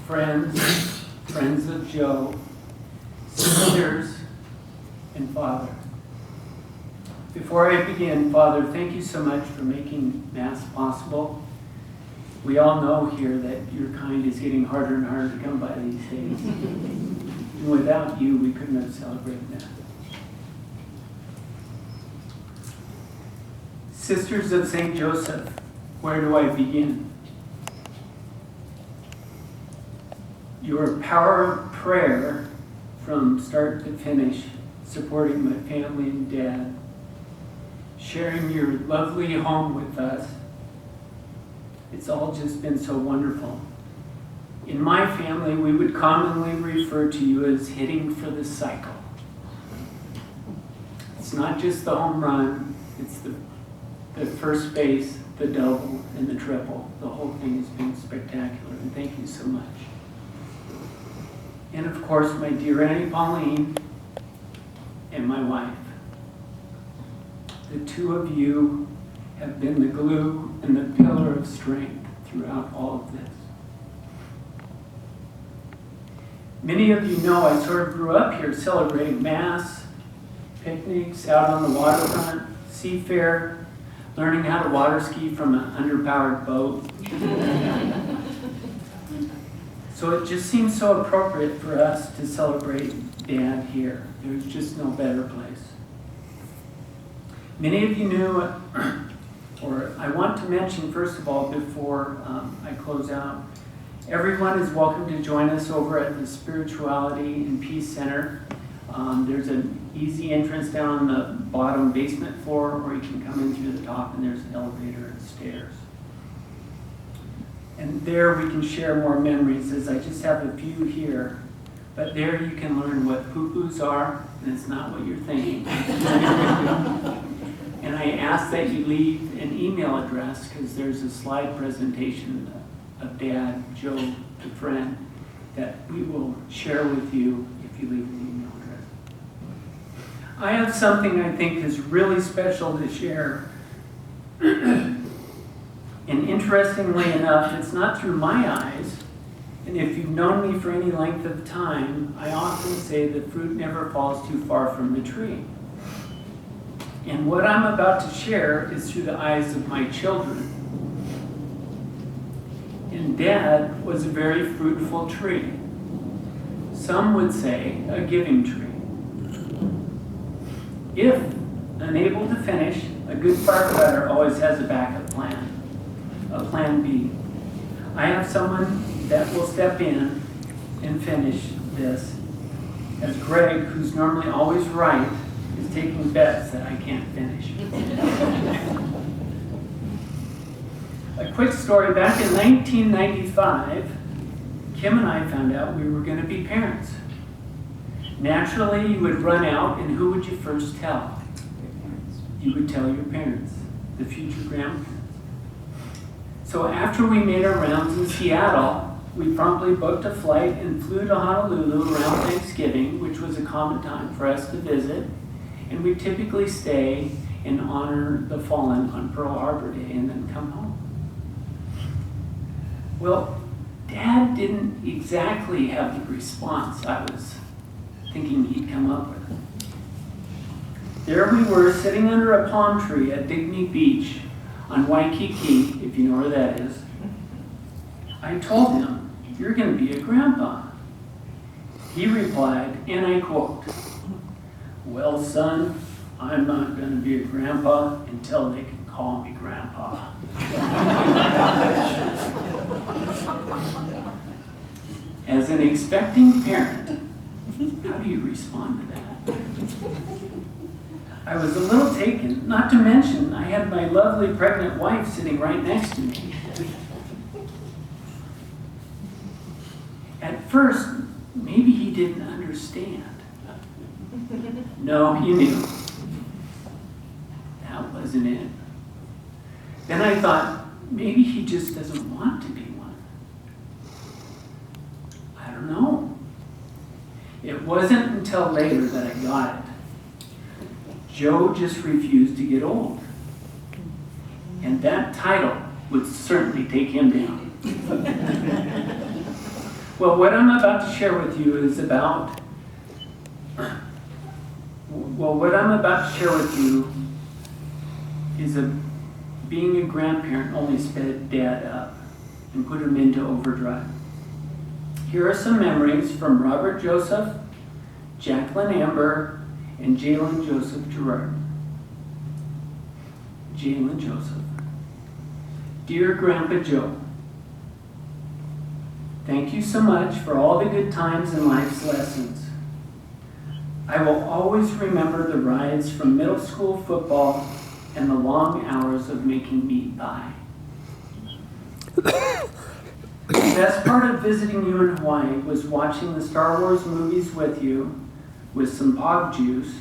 friends of Joe, sisters, and Father. Before I begin, Father, thank you so much for making Mass possible. We all know here that your kind is getting harder and harder to come by these days. And without you, we couldn't have celebrated Mass. Sisters of St. Joseph, where do I begin? Your power of prayer from start to finish, supporting my family and Dad, sharing your lovely home with us. It's all just been so wonderful. In my family, we would commonly refer to you as hitting for the cycle. It's not just the home run, it's the first base, the double, and the triple. The whole thing has been spectacular, and thank you so much. And of course, my dear Auntie Pauline and my wife. The two of you have been the glue and the pillar of strength throughout all of this. Many of you know I sort of grew up here celebrating Mass, picnics out on the waterfront, seafair, learning how to water ski from an underpowered boat. So it just seems so appropriate for us to celebrate Dad here. There's just no better place. Many of you knew, or I want to mention first of all before I close out, everyone is welcome to join us over at the Spirituality and Peace Center. There's an easy entrance down on the bottom basement floor, or you can come in through the top and there's an elevator and stairs. And there we can share more memories, as I just have a few here. But there you can learn what poo-poos are, and it's not what you're thinking. And I ask that you leave an email address, because there's a slide presentation of Dad, Joe, the friend, that we will share with you if you leave an email address. I have something I think is really special to share. And interestingly enough, it's not through my eyes. And if you've known me for any length of time, I often say the fruit never falls too far from the tree. And what I'm about to share is through the eyes of my children. And Dad was a very fruitful tree. Some would say a giving tree. If unable to finish, a good firefighter always has a backup plan. A plan B. I have someone that will step in and finish this, as Greg, who's normally always right, is taking bets that I can't finish. A quick story, back in 1995, Kim and I found out we were going to be parents. Naturally, you would run out, and who would you first tell? You would tell your parents, the future grandparents. So after we made our rounds in Seattle, we promptly booked a flight and flew to Honolulu around Thanksgiving, which was a common time for us to visit. And we typically stay and honor the fallen on Pearl Harbor Day and then come home. Well, Dad didn't exactly have the response I was thinking he'd come up with. There we were sitting under a palm tree at Digny Beach on Waikiki, if you know where that is. I told him, "You're going to be a grandpa." He replied, and I quote, "Well, son, I'm not going to be a grandpa until they can call me grandpa." As an expecting parent, how do you respond to that? I was a little taken, not to mention I had my lovely pregnant wife sitting right next to me. At first, maybe he didn't understand. No, he knew. That wasn't it. Then I thought, maybe he just doesn't want to be one. I don't know. It wasn't until later that I got it. Joe just refused to get old. And that title would certainly take him down. Well, what I'm about to share with you is being a grandparent only sped Dad up and put him into overdrive. Here are some memories from Robert Joseph, Jacqueline Amber, and Jalen Joseph Gerarden. Jalen Joseph. Dear Grandpa Joe, thank you so much for all the good times and life's lessons. I will always remember the rides from middle school football and the long hours of making meat pie. The best part of visiting you in Hawaii was watching the Star Wars movies with you with some Pog juice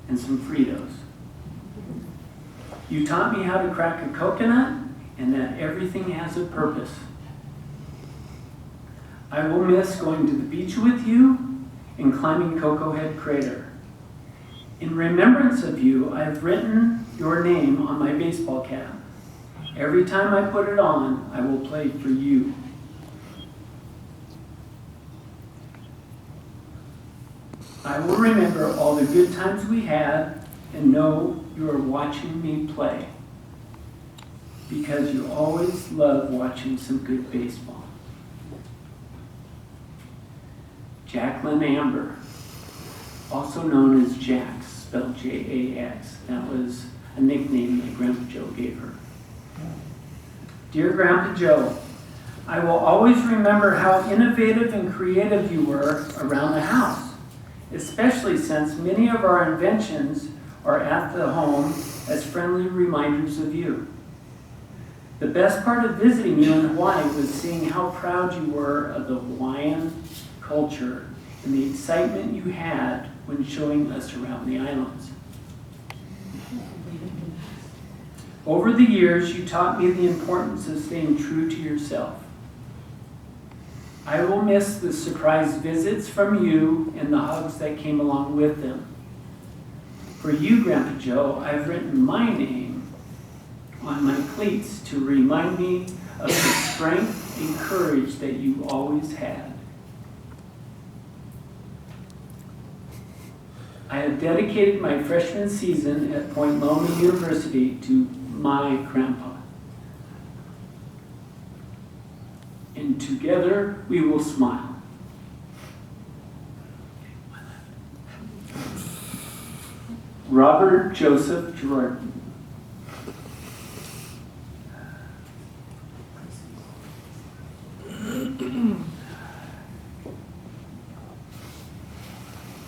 and some Fritos. You taught me how to crack a coconut and that everything has a purpose. I will miss going to the beach with you and climbing Cocoa Head Crater. In remembrance of you, I have written your name on my baseball cap. Every time I put it on, I will play for you. I will remember all the good times we had and know you are watching me play because you always love watching some good baseball. Jacqueline Amber, also known as Jax, spelled J-A-X. That was a nickname that Grandpa Joe gave her. Dear Grandpa Joe, I will always remember how innovative and creative you were around the house, especially since many of our inventions are at the home as friendly reminders of you. The best part of visiting you in Hawaii was seeing how proud you were of the Hawaiian culture and the excitement you had when showing us around the islands. Over the years, you taught me the importance of staying true to yourself. I will miss the surprise visits from you and the hugs that came along with them. For you, Grandpa Joe, I've written my name on my cleats to remind me of the strength and courage that you always had. I have dedicated my freshman season at Point Loma University to my grandpa. And together we will smile. Robert Joseph Gerarden.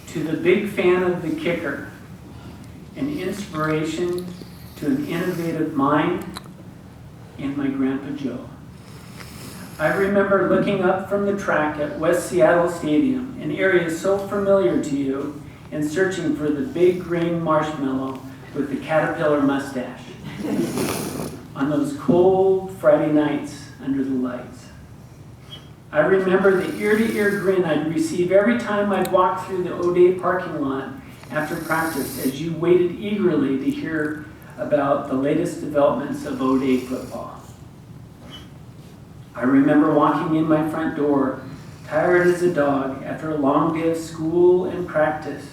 To the big fan of the kicker, an inspiration to an innovative mind, and my Grandpa Joe. I remember looking up from the track at West Seattle Stadium, an area so familiar to you, and searching for the big green marshmallow with the caterpillar mustache on those cold Friday nights under the lights. I remember the ear-to-ear grin I'd receive every time I'd walk through the O'Day parking lot after practice as you waited eagerly to hear about the latest developments of O'Day football. I remember walking in my front door, tired as a dog after a long day of school and practice,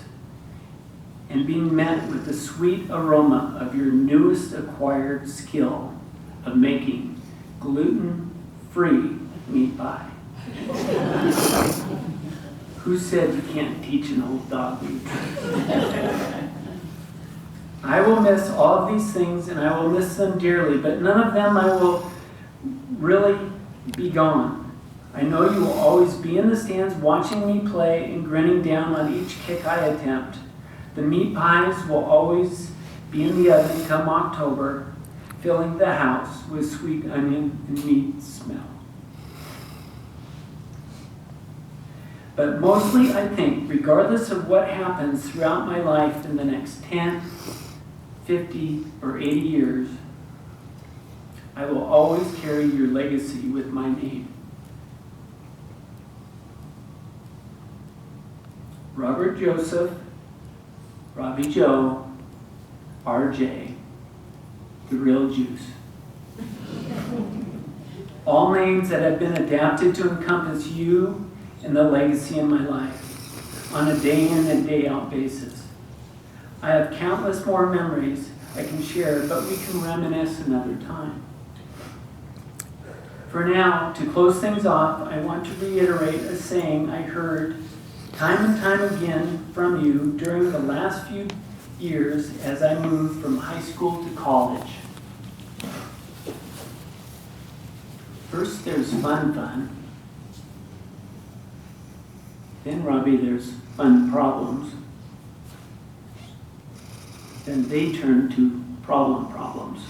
and being met with the sweet aroma of your newest acquired skill of making gluten-free meat pie. Who said you can't teach an old dog new tricks? I will miss all of these things, and I will miss them dearly, but none of them I will really be gone. I know you will always be in the stands watching me play and grinning down on each kick I attempt. The meat pies will always be in the oven come October, filling the house with sweet onion and meat smell. But mostly, I think, regardless of what happens throughout my life in the next 10, 50, or 80 years, I will always carry your legacy with my name. Robert Joseph, Robbie Joe, RJ, the real juice. All names that have been adapted to encompass you and the legacy in my life on a day in and day out basis. I have countless more memories I can share, but we can reminisce another time. For now, to close things off, I want to reiterate a saying I heard time and time again from you during the last few years as I moved from high school to college. First, there's fun. Then, Robbie, there's fun problems. Then they turn to problems.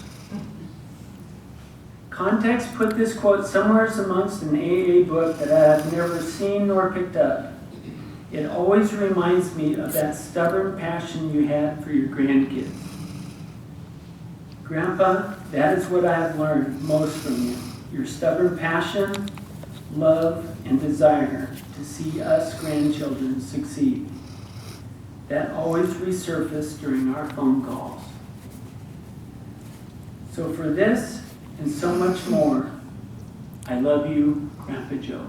Context put this quote somewhere amongst an AA book that I have never seen nor picked up. It always reminds me of that stubborn passion you had for your grandkids. Grandpa, that is what I have learned most from you. Your stubborn passion, love, and desire to see us grandchildren succeed. That always resurfaced during our phone calls. So for this and so much more, I love you, Grandpa Joe.